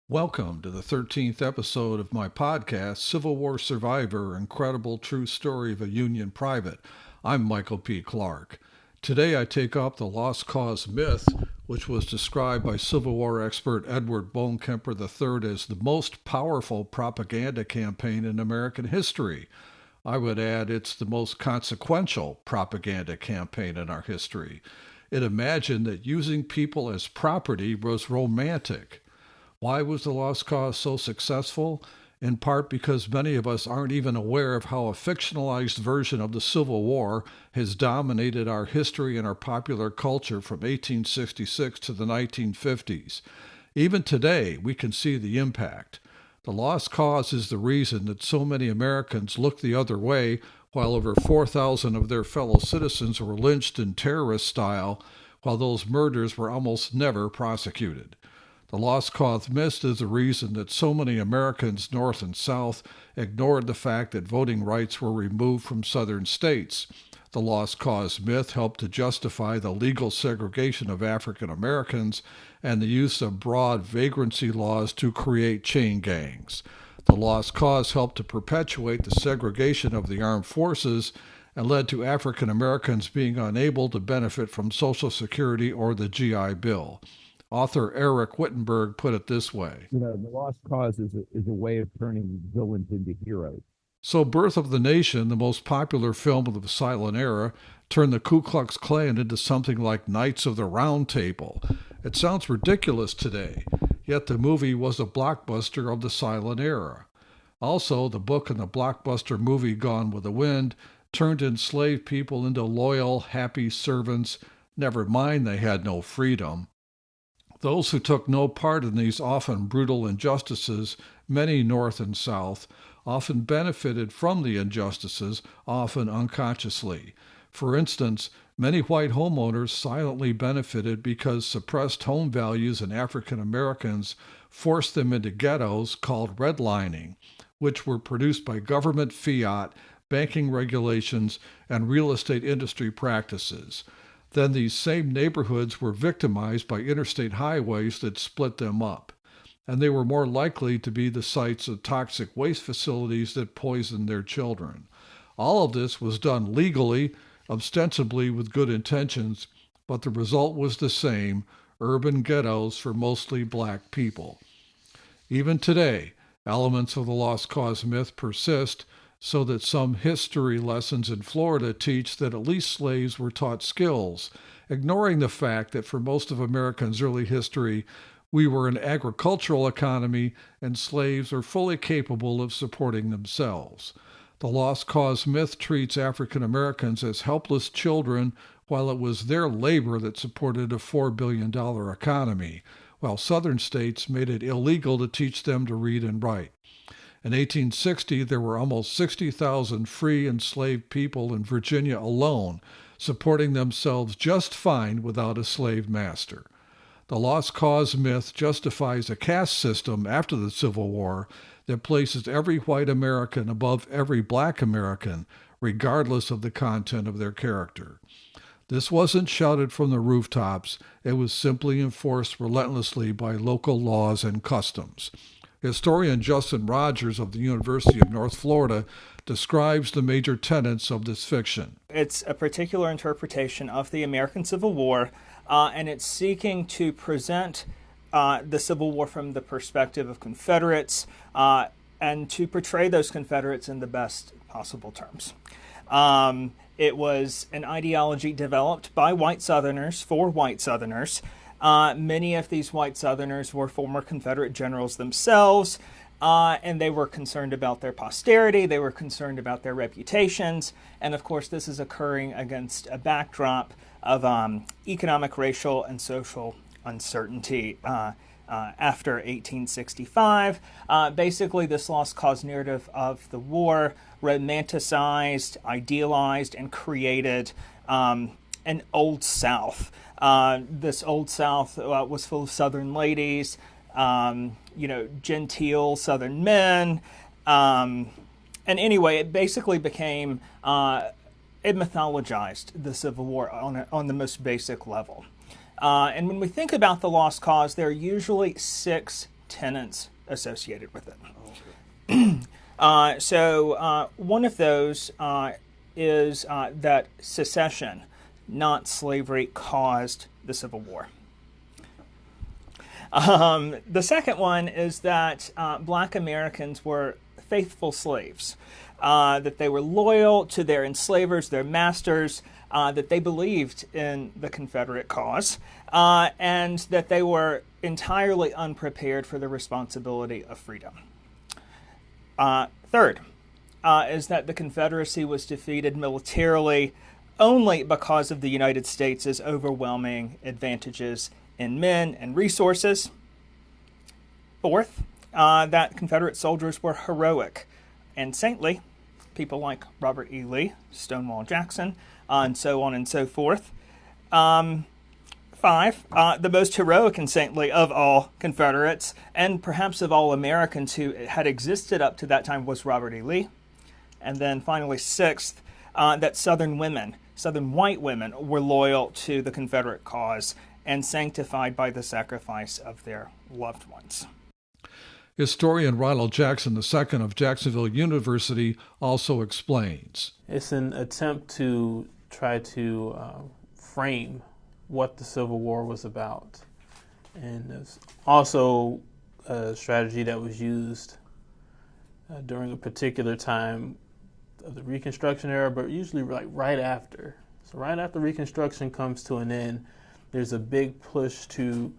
Welcome to the 13th episode of my podcast, Civil War Survivor, Incredible True Story of a Union Private. I'm Michael P. Clark. Today I take up the Lost Cause myth, which was described by Civil War expert Edward Bonekemper III as the most powerful propaganda campaign in American history. I would add it's the most consequential propaganda campaign in our history. It imagined that using people as property was romantic. Why was the Lost Cause so successful? In part because many of us aren't even aware of how a fictionalized version of the Civil War has dominated our history and our popular culture from 1866 to the 1950s. Even today, we can see the impact. The Lost Cause is the reason that so many Americans look the other way while over 4,000 of their fellow citizens were lynched in terrorist style, while those murders were almost never prosecuted. The Lost Cause myth is the reason that so many Americans, North and South, ignored the fact that voting rights were removed from Southern states. The Lost Cause myth helped to justify the legal segregation of African Americans and the use of broad vagrancy laws to create chain gangs. The Lost Cause helped to perpetuate the segregation of the armed forces and led to African Americans being unable to benefit from Social Security or the GI Bill. Author Eric Wittenberg put it this way. The Lost Cause is a way of turning villains into heroes. So Birth of the Nation, the most popular film of the silent era, turned the Ku Klux Klan into something like Knights of the Round Table. It sounds ridiculous today, yet the movie was a blockbuster of the silent era. Also, the book and the blockbuster movie Gone with the Wind turned enslaved people into loyal, happy servants. Never mind they had no freedom. Those who took no part in these often brutal injustices, many North and South, often benefited from the injustices, often unconsciously. For instance, many white homeowners silently benefited because suppressed home values in African Americans forced them into ghettos called redlining, which were produced by government fiat, banking regulations, and real estate industry practices. Then these same neighborhoods were victimized by interstate highways that split them up, and they were more likely to be the sites of toxic waste facilities that poisoned their children. All of this was done legally, ostensibly with good intentions, but the result was the same: urban ghettos for mostly black people. Even today, elements of the Lost Cause myth persist, so that some history lessons in Florida teach that at least slaves were taught skills, ignoring the fact that for most of Americans' early history, we were an agricultural economy and slaves are fully capable of supporting themselves. The Lost Cause myth treats African Americans as helpless children, while it was their labor that supported a $4 billion economy, while Southern states made it illegal to teach them to read and write. In 1860, there were almost 60,000 free enslaved people in Virginia alone, supporting themselves just fine without a slave master. The Lost Cause myth justifies a caste system after the Civil War that places every white American above every black American, regardless of the content of their character. This wasn't shouted from the rooftops, it was simply enforced relentlessly by local laws and customs. Historian Justin Rogers of the University of North Florida describes the major tenets of this fiction. It's a particular interpretation of the American Civil War, and it's seeking to present the Civil War from the perspective of Confederates and to portray those Confederates in the best possible terms. It was an ideology developed by white Southerners for white Southerners. Many of these white Southerners were former Confederate generals themselves, and they were concerned about their posterity, they were concerned about their reputations, and of course this is occurring against a backdrop of economic, racial, and social uncertainty after 1865. Basically, this Lost Cause narrative of the war romanticized, idealized, and created an Old South. This Old South was full of Southern ladies, genteel Southern men. And anyway, it basically became, it mythologized the Civil War on the most basic level. And when we think about the Lost Cause, there are usually six tenets associated with it. So one of those is that secession, not slavery, caused the Civil War. The second one is that black Americans were faithful slaves, that they were loyal to their enslavers, their masters, that they believed in the Confederate cause, and that they were entirely unprepared for the responsibility of freedom. Third is that the Confederacy was defeated militarily only because of the United States' overwhelming advantages in men and resources. Fourth, that Confederate soldiers were heroic and saintly, people like Robert E. Lee, Stonewall Jackson, and so on and so forth. Five, the most heroic and saintly of all Confederates, and perhaps of all Americans who had existed up to that time, was Robert E. Lee. And then finally, sixth, that Southern white women, were loyal to the Confederate cause and sanctified by the sacrifice of their loved ones. Historian Ronald Jackson II of Jacksonville University also explains. It's an attempt to try to frame what the Civil War was about. And it's also a strategy that was used during a particular time of the Reconstruction era, but usually like right after. So right after Reconstruction comes to an end, there's a big push to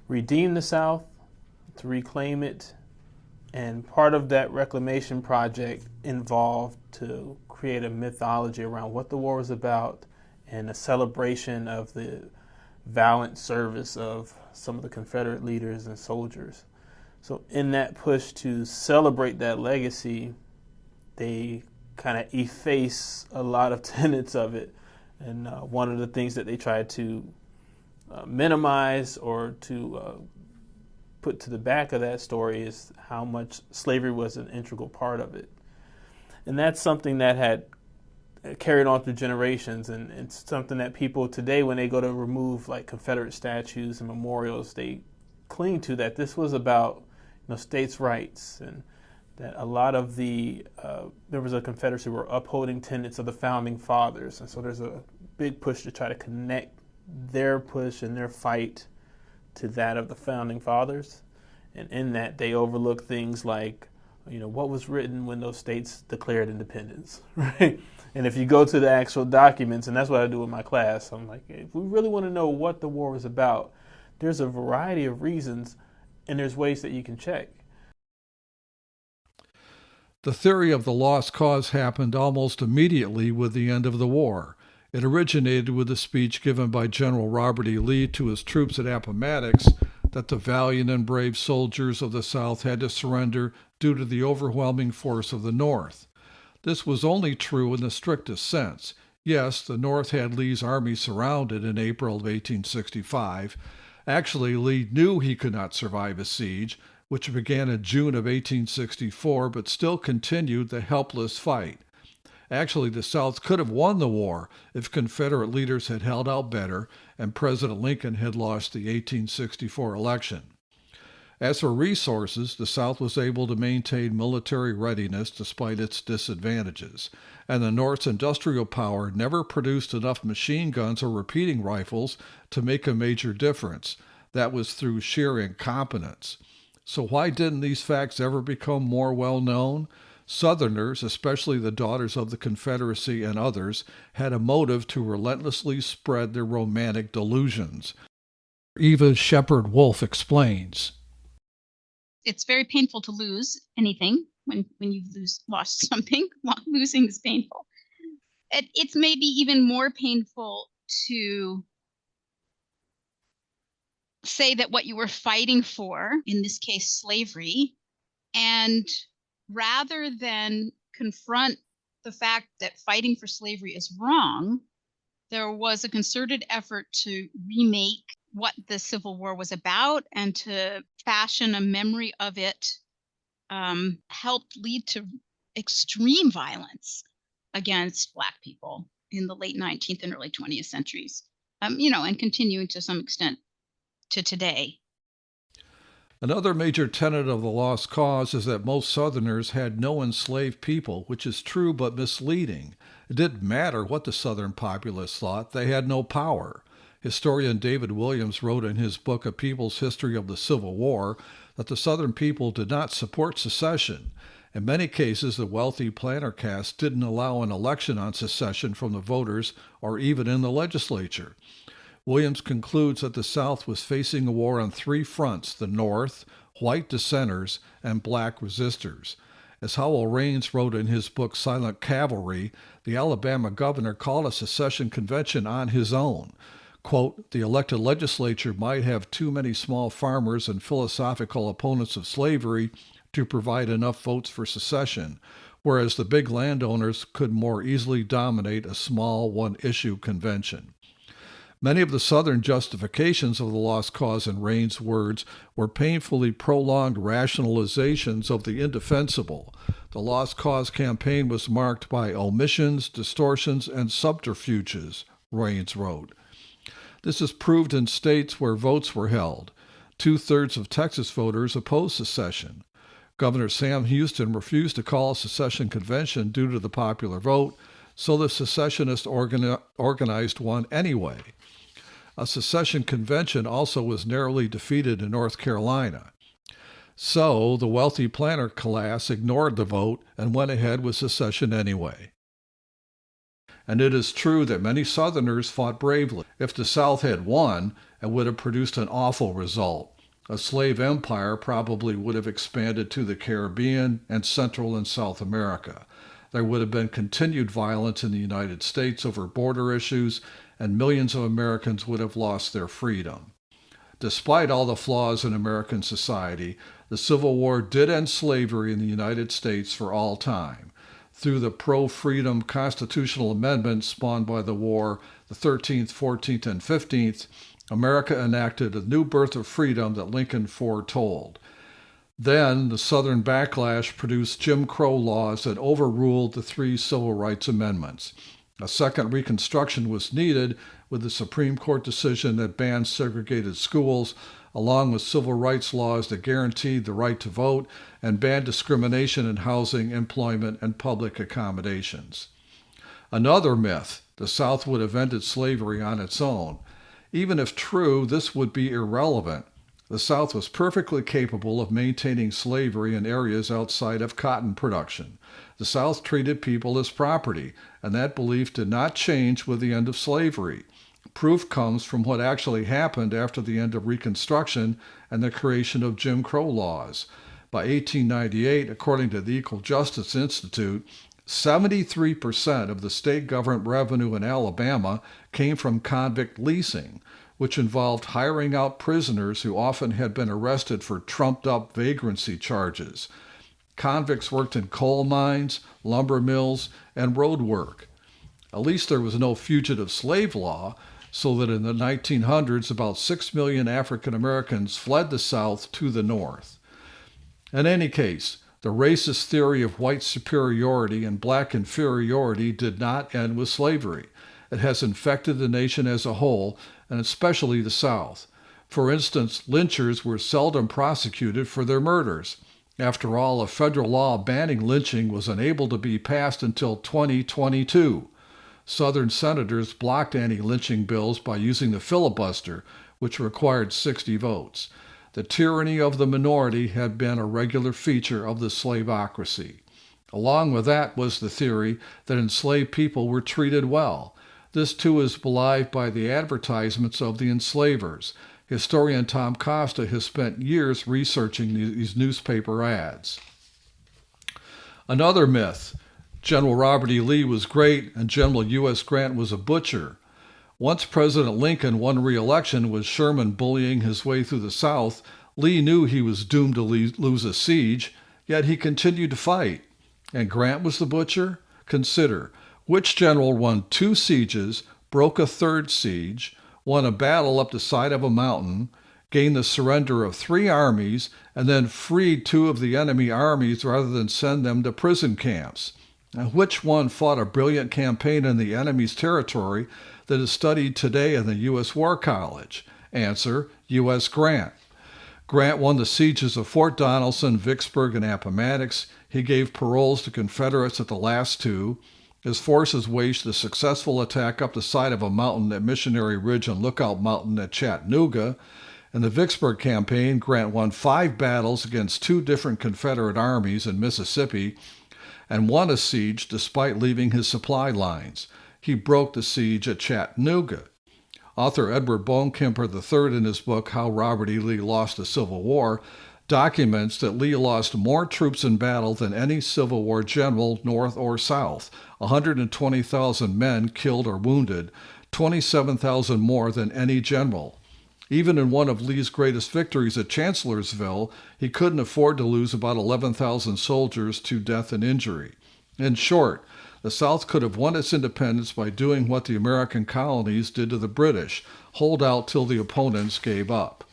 redeem the South, to reclaim it, and part of that reclamation project involved to create a mythology around what the war was about and a celebration of the valiant service of some of the Confederate leaders and soldiers. So in that push to celebrate that legacy, they kind of efface a lot of tenets of it. And one of the things that they tried to minimize or to put to the back of that story is how much slavery was an integral part of it. And that's something that had carried on through generations, and it's something that people today, when they go to remove like Confederate statues and memorials, they cling to, that this was about states' rights, and that a lot of the there was a Confederacy were upholding tenets of the founding fathers, and so there's a big push to try to connect their push and their fight to that of the founding fathers. And in that, they overlook things like, what was written when those states declared independence, right? And if you go to the actual documents, and that's what I do with my class, I'm like, if we really want to know what the war was about, there's a variety of reasons, and there's ways that you can check. The theory of the lost cause happened almost immediately with the end of the war. It originated with a speech given by General Robert E. Lee to his troops at Appomattox that the valiant and brave soldiers of the South had to surrender due to the overwhelming force of the North. This was only true in the strictest sense. Yes, the North had Lee's army surrounded in April of 1865. Actually, Lee knew he could not survive a siege, which began in June of 1864, but still continued the helpless fight. Actually, the South could have won the war if Confederate leaders had held out better and President Lincoln had lost the 1864 election. As for resources, the South was able to maintain military readiness despite its disadvantages, and the North's industrial power never produced enough machine guns or repeating rifles to make a major difference. That was through sheer incompetence. So why didn't these facts ever become more well known? Southerners, especially the daughters of the Confederacy and others, had a motive to relentlessly spread their romantic delusions. Eva Shepard Wolf explains. It's very painful to lose anything when you've lost something. Losing is painful. It's maybe even more painful to say that what you were fighting for, in this case slavery, and rather than confront the fact that fighting for slavery is wrong, there was a concerted effort to remake what the Civil War was about and to fashion a memory of it, helped lead to extreme violence against Black people in the late 19th and early 20th centuries, and continuing to some extent to today. Another major tenet of the lost cause is that most Southerners had no enslaved people, which is true but misleading. It didn't matter what the Southern populace thought, they had no power. Historian David Williams wrote in his book A People's History of the Civil War that the Southern people did not support secession. In many cases, the wealthy planter caste didn't allow an election on secession from the voters or even in the legislature. Williams concludes that the South was facing a war on three fronts: the North, white dissenters, and black resistors. As Howell Raines wrote in his book Silent Cavalry, the Alabama governor called a secession convention on his own. Quote, the elected legislature might have too many small farmers and philosophical opponents of slavery to provide enough votes for secession, whereas the big landowners could more easily dominate a small one-issue convention. Many of the Southern justifications of the lost cause, in Raines' words, were painfully prolonged rationalizations of the indefensible. The lost cause campaign was marked by omissions, distortions, and subterfuges, Raines wrote. This is proved in states where votes were held. 2/3 of Texas voters opposed secession. Governor Sam Houston refused to call a secession convention due to the popular vote, so the secessionists organized one anyway. A secession convention also was narrowly defeated in North Carolina. So the wealthy planter class ignored the vote and went ahead with secession anyway. And it is true that many Southerners fought bravely. If the South had won, it would have produced an awful result. A slave empire probably would have expanded to the Caribbean and Central and South America. There would have been continued violence in the United States over border issues, and millions of Americans would have lost their freedom. Despite all the flaws in American society, the Civil War did end slavery in the United States for all time. Through the pro-freedom constitutional amendments spawned by the war, the 13th, 14th, and 15th, America enacted a new birth of freedom that Lincoln foretold. Then, the Southern backlash produced Jim Crow laws that overruled the three Civil Rights Amendments. A second Reconstruction was needed with the Supreme Court decision that banned segregated schools, along with civil rights laws that guaranteed the right to vote and banned discrimination in housing, employment, and public accommodations. Another myth: the South would have ended slavery on its own. Even if true, this would be irrelevant. The South was perfectly capable of maintaining slavery in areas outside of cotton production. The South treated people as property, and that belief did not change with the end of slavery. Proof comes from what actually happened after the end of Reconstruction and the creation of Jim Crow laws. By 1898, according to the Equal Justice Institute, 73% of the state government revenue in Alabama came from convict leasing, which involved hiring out prisoners who often had been arrested for trumped-up vagrancy charges. Convicts worked in coal mines, lumber mills, and road work. At least there was no fugitive slave law, so that in the 1900s, about 6 million African Americans fled the South to the North. In any case, the racist theory of white superiority and black inferiority did not end with slavery. It has infected the nation as a whole, and especially the South. For instance, lynchers were seldom prosecuted for their murders. After all, a federal law banning lynching was unable to be passed until 2022. Southern senators blocked anti-lynching bills by using the filibuster, which required 60 votes. The tyranny of the minority had been a regular feature of the slaveocracy. Along with that was the theory that enslaved people were treated well. This too is belied by the advertisements of the enslavers. Historian Tom Costa has spent years researching these newspaper ads. Another myth: General Robert E. Lee was great and General U.S. Grant was a butcher. Once President Lincoln won re-election with Sherman bullying his way through the South, Lee knew he was doomed to lose a siege, yet he continued to fight. And Grant was the butcher? Consider, which general won 2 sieges, broke a 3rd siege, won a battle up the side of a mountain, gained the surrender of 3 armies, and then freed 2 of the enemy armies rather than send them to prison camps? And which one fought a brilliant campaign in the enemy's territory that is studied today in the U.S. War College? Answer: U.S. Grant. Grant won the sieges of Fort Donelson, Vicksburg, and Appomattox. He gave paroles to Confederates at the last two. His forces waged a successful attack up the side of a mountain at Missionary Ridge and Lookout Mountain at Chattanooga. In the Vicksburg campaign, Grant won 5 battles against 2 different Confederate armies in Mississippi and won a siege despite leaving his supply lines. He broke the siege at Chattanooga. Author Edward Bonekemper III, in his book How Robert E. Lee Lost the Civil War, documents that Lee lost more troops in battle than any Civil War general, North or South, 120,000 men killed or wounded, 27,000 more than any general. Even in one of Lee's greatest victories at Chancellorsville, he couldn't afford to lose about 11,000 soldiers to death and injury. In short, the South could have won its independence by doing what the American colonies did to the British, hold out till the opponents gave up.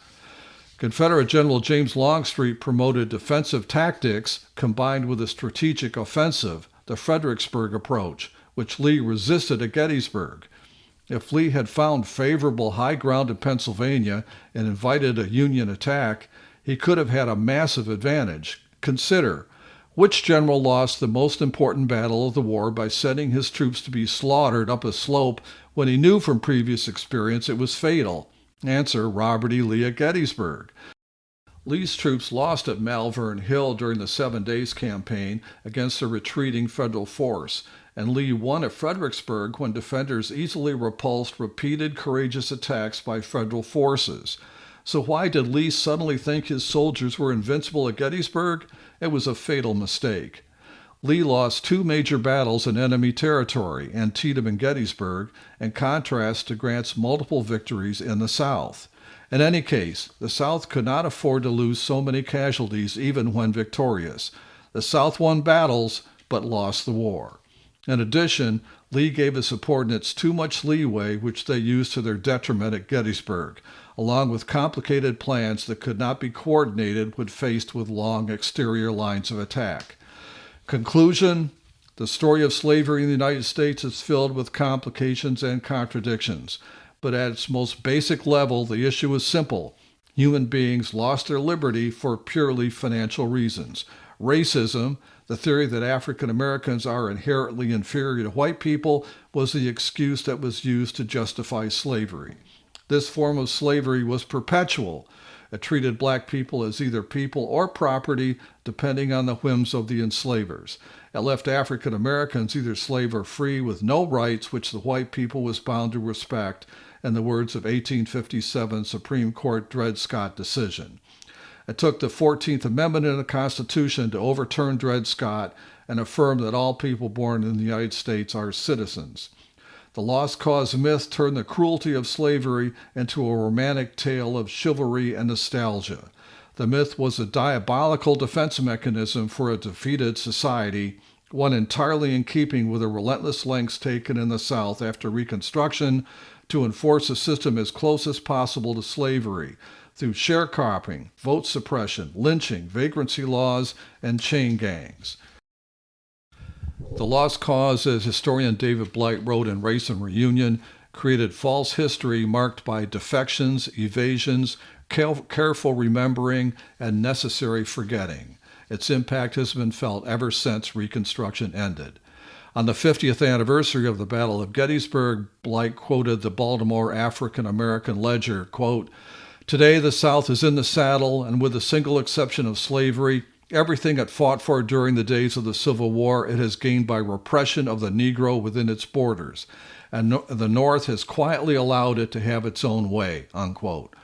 Confederate General James Longstreet promoted defensive tactics combined with a strategic offensive, the Fredericksburg approach, which Lee resisted at Gettysburg. If Lee had found favorable high ground in Pennsylvania and invited a Union attack, he could have had a massive advantage. Consider, which general lost the most important battle of the war by sending his troops to be slaughtered up a slope when he knew from previous experience it was fatal? Answer, Robert E. Lee at Gettysburg. Lee's troops lost at Malvern Hill during the 7 Days Campaign against a retreating Federal force, and Lee won at Fredericksburg when defenders easily repulsed repeated courageous attacks by Federal forces. So why did Lee suddenly think his soldiers were invincible at Gettysburg? It was a fatal mistake. Lee lost 2 major battles in enemy territory, Antietam and Gettysburg, in contrast to Grant's multiple victories in the South. In any case, the South could not afford to lose so many casualties even when victorious. The South won battles, but lost the war. In addition, Lee gave his subordinates too much leeway, which they used to their detriment at Gettysburg, along with complicated plans that could not be coordinated when faced with long exterior lines of attack. Conclusion: the story of slavery in the United States is filled with complications and contradictions, but at its most basic level, the issue is simple. Human beings lost their liberty for purely financial reasons. Racism, the theory that African Americans are inherently inferior to white people, was the excuse that was used to justify slavery. This form of slavery was perpetual. It treated black people as either people or property, depending on the whims of the enslavers. It left African Americans either slave or free with no rights which the white people was bound to respect, in the words of 1857 Supreme Court Dred Scott decision. It took the 14th Amendment in the Constitution to overturn Dred Scott and affirm that all people born in the United States are citizens. The lost cause myth turned the cruelty of slavery into a romantic tale of chivalry and nostalgia. The myth was a diabolical defense mechanism for a defeated society, one entirely in keeping with the relentless lengths taken in the South after Reconstruction to enforce a system as close as possible to slavery, through sharecropping, vote suppression, lynching, vagrancy laws, and chain gangs. The lost cause, as historian David Blight wrote in Race and Reunion, created false history marked by defections, evasions, careful remembering, and necessary forgetting. Its impact has been felt ever since Reconstruction ended. On the 50th anniversary of the Battle of Gettysburg, Blight quoted the Baltimore African American Ledger, quote, "Today the South is in the saddle, and with the single exception of slavery, everything it fought for during the days of the Civil War it has gained by repression of the Negro within its borders, and the North has quietly allowed it to have its own way," unquote.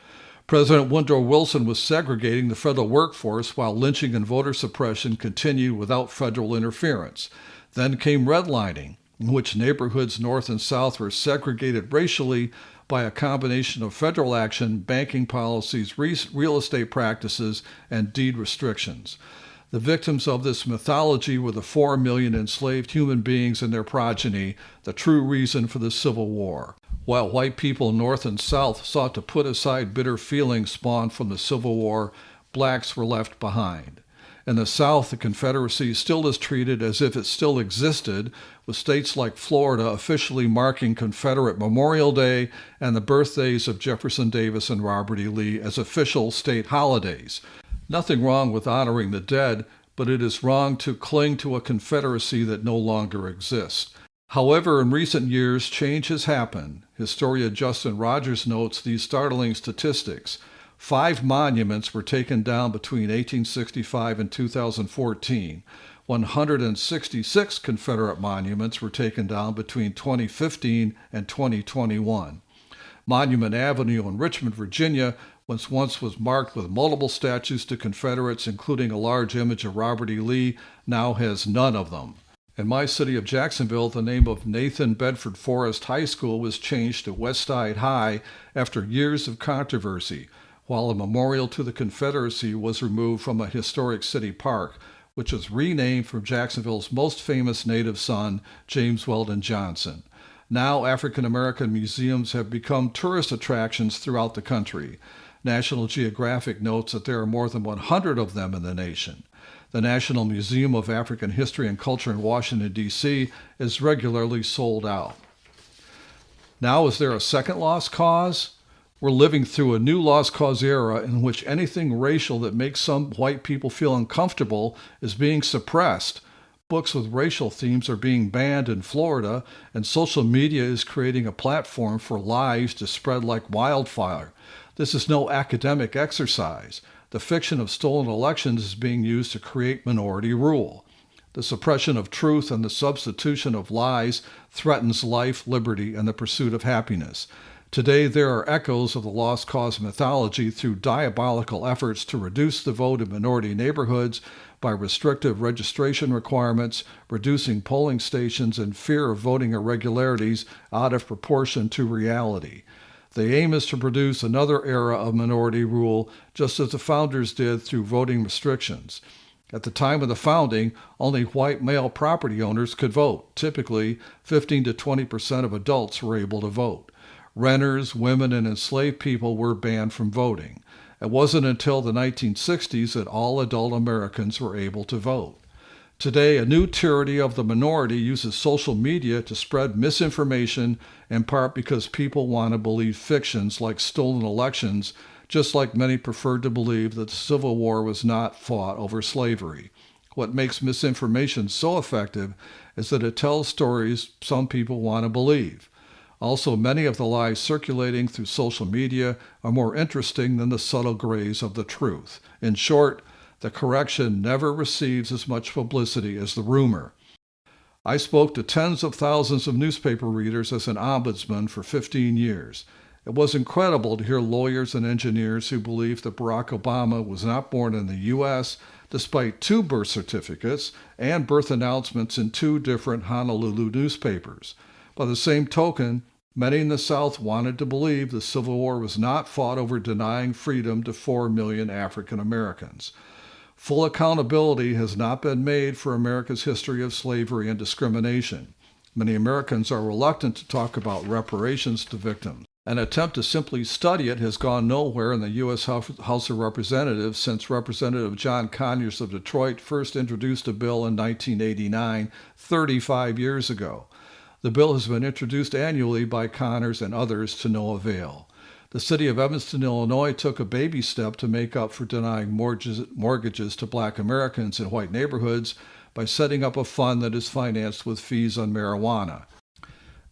President Woodrow Wilson was segregating the federal workforce while lynching and voter suppression continued without federal interference. Then came redlining, in which neighborhoods north and south were segregated racially by a combination of federal action, banking policies, real estate practices, and deed restrictions. The victims of this mythology were the 4 million enslaved human beings and their progeny, the true reason for the Civil War. While white people north and south sought to put aside bitter feelings spawned from the Civil War, blacks were left behind. In the South, the Confederacy still is treated as if it still existed, with states like Florida officially marking Confederate Memorial Day and the birthdays of Jefferson Davis and Robert E. Lee as official state holidays. Nothing wrong with honoring the dead, but it is wrong to cling to a Confederacy that no longer exists. However, in recent years, change has happened. Historian Justin Rogers notes these startling statistics. 5 monuments were taken down between 1865 and 2014. 166 Confederate monuments were taken down between 2015 and 2021. Monument Avenue in Richmond, Virginia, once was marked with multiple statues to Confederates, including a large image of Robert E. Lee, now has none of them. In my city of Jacksonville, the name of Nathan Bedford Forrest High School was changed to Westside High after years of controversy, while a memorial to the Confederacy was removed from a historic city park, which was renamed for Jacksonville's most famous native son, James Weldon Johnson. Now, African American museums have become tourist attractions throughout the country. National Geographic notes that there are more than 100 of them in the nation. The National Museum of African History and Culture in Washington, D.C. is regularly sold out. Now, is there a second lost cause? We're living through a new lost cause era in which anything racial that makes some white people feel uncomfortable is being suppressed. Books with racial themes are being banned in Florida, and social media is creating a platform for lies to spread like wildfire. This is no academic exercise. The fiction of stolen elections is being used to create minority rule. The suppression of truth and the substitution of lies threatens life, liberty, and the pursuit of happiness. Today, there are echoes of the lost cause mythology through diabolical efforts to reduce the vote in minority neighborhoods by restrictive registration requirements, reducing polling stations, and fear of voting irregularities out of proportion to reality. The aim is to produce another era of minority rule, just as the founders did through voting restrictions. At the time of the founding, only white male property owners could vote. Typically, 15 to 20% of adults were able to vote. Renters, women, and enslaved people were banned from voting. It wasn't until the 1960s that all adult Americans were able to vote. Today, a new tyranny of the minority uses social media to spread misinformation, in part because people want to believe fictions like stolen elections, just like many preferred to believe that the Civil War was not fought over slavery. What makes misinformation so effective is that it tells stories some people want to believe. Also, many of the lies circulating through social media are more interesting than the subtle grays of the truth. In short, the correction never receives as much publicity as the rumor. I spoke to tens of thousands of newspaper readers as an ombudsman for 15 years. It was incredible to hear lawyers and engineers who believed that Barack Obama was not born in the U.S., despite 2 birth certificates and birth announcements in 2 different Honolulu newspapers. By the same token, many in the South wanted to believe the Civil War was not fought over denying freedom to 4 million African Americans. Full accountability has not been made for America's history of slavery and discrimination. Many Americans are reluctant to talk about reparations to victims. An attempt to simply study it has gone nowhere in the U.S. House of Representatives since Representative John Conyers of Detroit first introduced a bill in 1989, 35 years ago. The bill has been introduced annually by Connors and others to no avail. The city of Evanston, Illinois took a baby step to make up for denying mortgages to Black Americans in white neighborhoods by setting up a fund that is financed with fees on marijuana.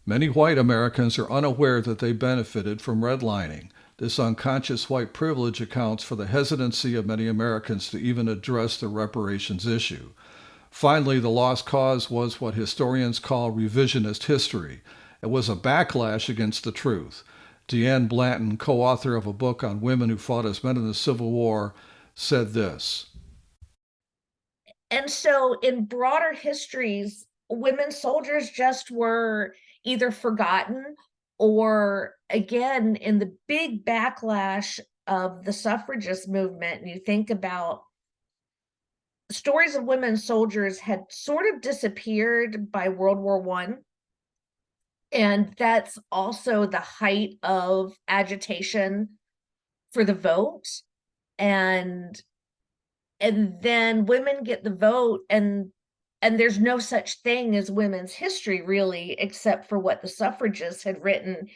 Many white Americans are unaware that they benefited from redlining. This unconscious white privilege accounts for the hesitancy of many Americans to even address the reparations issue. Finally, the lost cause was what historians call revisionist history. It was a backlash against the truth. Deanne Blanton, co-author of a book on women who fought as men in the Civil War, said this. And so in broader histories, women soldiers just were either forgotten or, again, in the big backlash of the suffragist movement, and you think about stories of women soldiers had sort of disappeared by World War I. And that's also the height of agitation for the vote. And and then women get the vote, and there's no such thing as women's history really, except for what the suffragists had written,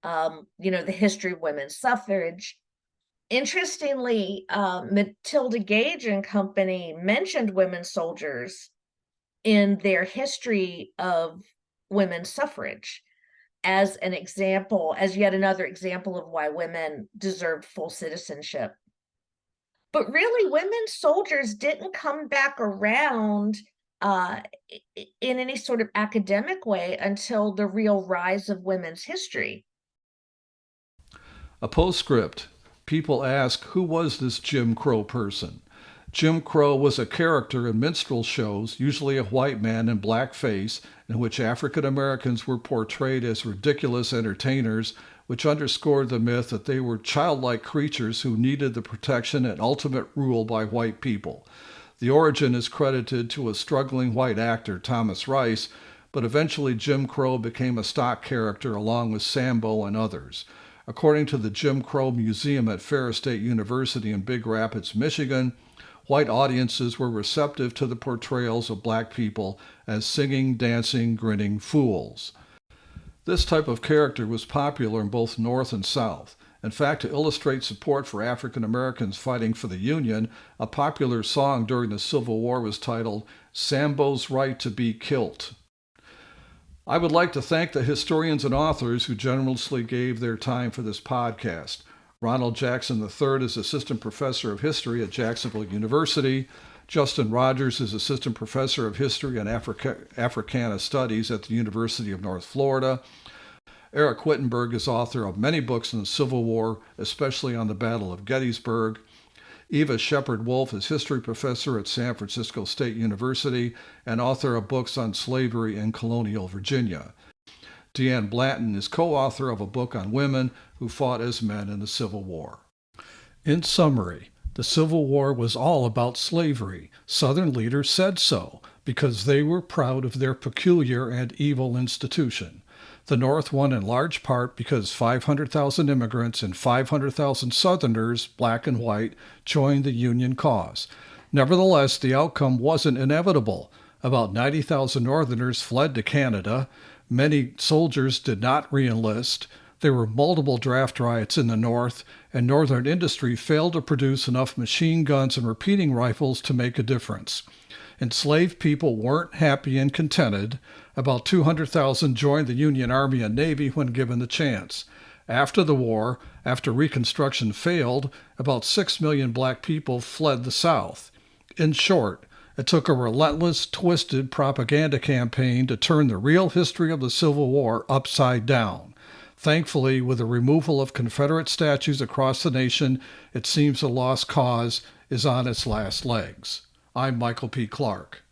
the history of women's suffrage. Interestingly, Matilda Gage and company mentioned women soldiers in their history of women's suffrage as an example, as yet another example of why women deserved full citizenship. But really, women soldiers didn't come back around in any sort of academic way until the real rise of women's history. A postscript. People ask, who was this Jim Crow person? Jim Crow was a character in minstrel shows, usually a white man in blackface, in which African Americans were portrayed as ridiculous entertainers, which underscored the myth that they were childlike creatures who needed the protection and ultimate rule by white people. The origin is credited to a struggling white actor, Thomas Rice, but eventually Jim Crow became a stock character along with Sambo and others. According to the Jim Crow Museum at Ferris State University in Big Rapids, Michigan, white audiences were receptive to the portrayals of black people as singing, dancing, grinning fools. This type of character was popular in both North and South. In fact, to illustrate support for African Americans fighting for the Union, a popular song during the Civil War was titled "Sambo's Right to Be Kilt." I would like to thank the historians and authors who generously gave their time for this podcast. Ronald Jackson III is Assistant Professor of History at Jacksonville University. Justin Rogers is Assistant Professor of History and Africana Studies at the University of North Florida. Eric Wittenberg is author of many books on the Civil War, especially on the Battle of Gettysburg. Eva Shepard-Wolf is History Professor at San Francisco State University and author of books on slavery in colonial Virginia. Deanne Blanton is co-author of a book on women who fought as men in the Civil War. In summary, the Civil War was all about slavery. Southern leaders said so because they were proud of their peculiar and evil institution. The North won in large part because 500,000 immigrants and 500,000 Southerners, black and white, joined the Union cause. Nevertheless, the outcome wasn't inevitable. About 90,000 Northerners fled to Canada. Many soldiers did not re-enlist. There were multiple draft riots in the North, and Northern industry failed to produce enough machine guns and repeating rifles to make a difference. Enslaved people weren't happy and contented. About 200,000 joined the Union Army and Navy when given the chance. After the war, after Reconstruction failed, about 6 million black people fled the South. In short, it took a relentless, twisted propaganda campaign to turn the real history of the Civil War upside down. Thankfully, with the removal of Confederate statues across the nation, it seems the lost cause is on its last legs. I'm Michael P. Clark.